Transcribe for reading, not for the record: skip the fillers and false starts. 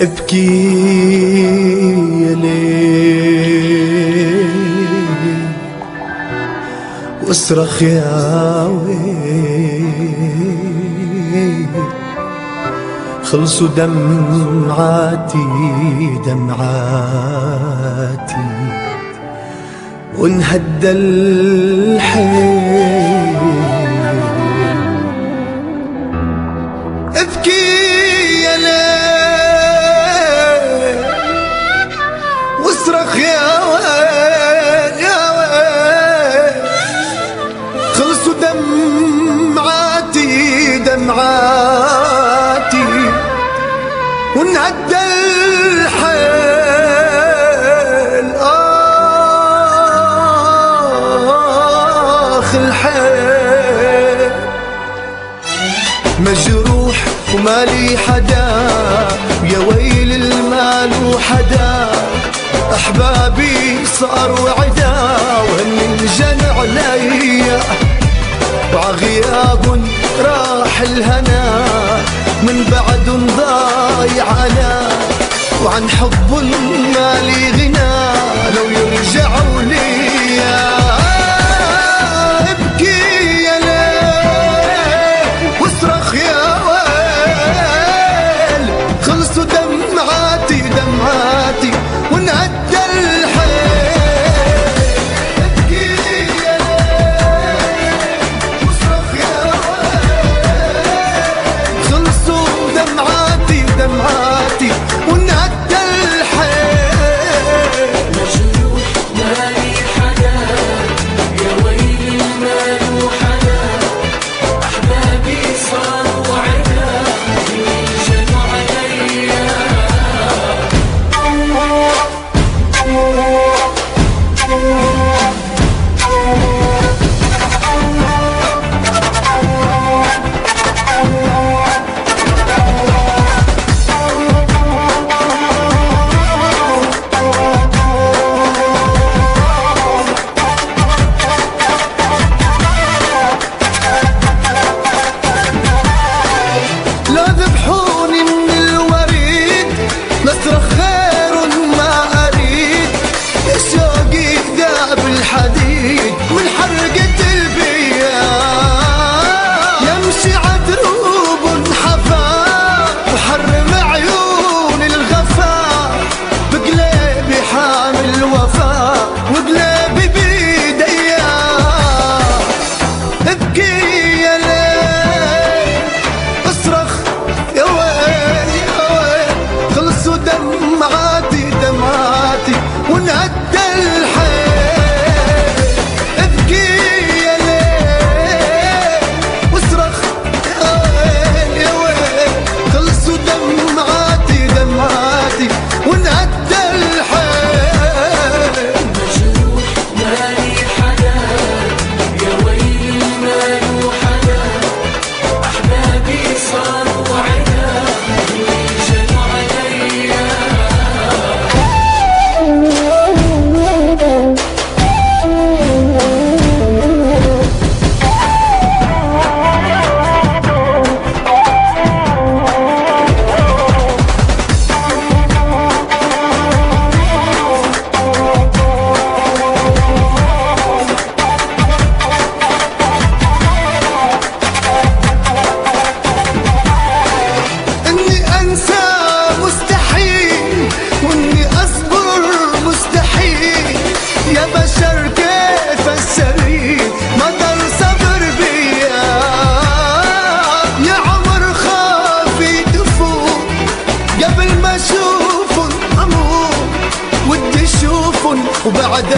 ابكي يا ليل واصرخ يا ويل، خلصوا دمعاتي دمعاتي وانهدى الحيل. ابكي يا ليل واصرخ يا ويل يا ويل، خلصوا دمعاتي دمعاتي وانهدى الحيل. آخ الحيل، مجروح ومالي حدا، يا ويل المال وحدا، أحبابي صاروا عدا وهن انجن عليا، وعغياب راح الهنا من بعد ضايع انا، وعن حب مالي غنى لو يرجعوا ليا. ابكي يا ليل واصرخ يا ويل، خلصوا دمعاتي دمعاتي وانهدى الحيل. ابكي يا ليل واصرخ يا ويل، خلصوا دمعاتي دمعاتي وانهدى الحيل. مجروح مالي حدا، يا ويل المال وحدا، أحبابي صاروا عدا ينجنوا عليا. لا ذبحوني من الوريد، نصرخ غير ما أريد، شوقي ذاب الحديد من حرقة البيان، يمشي عدروب حفا وحرم عيون الغفا، بقلبي حامل وفا وقلبي بيديا. ابكي يا ليل اصرخ يا ويل يا ويل، خلصوا دمعاتي دمعاتي وانهدى الحيل. ابكي يا ليل واصرخ يا ويل يا ويل، خلصوا دمعاتي دمعاتي وانهدى الحيل. مجروح مالي حدا، يا ويل المال وحدا، أحبابي صاروا عدا ينجنوا عليا. اني انسى مستحيل واني اصبر مستحيل، يا بشر كيف السبيل ما ضل صبر بيا، يا عمر خافي تفوت قبل ما اشوفن اموت، ودي اشوفن وبعد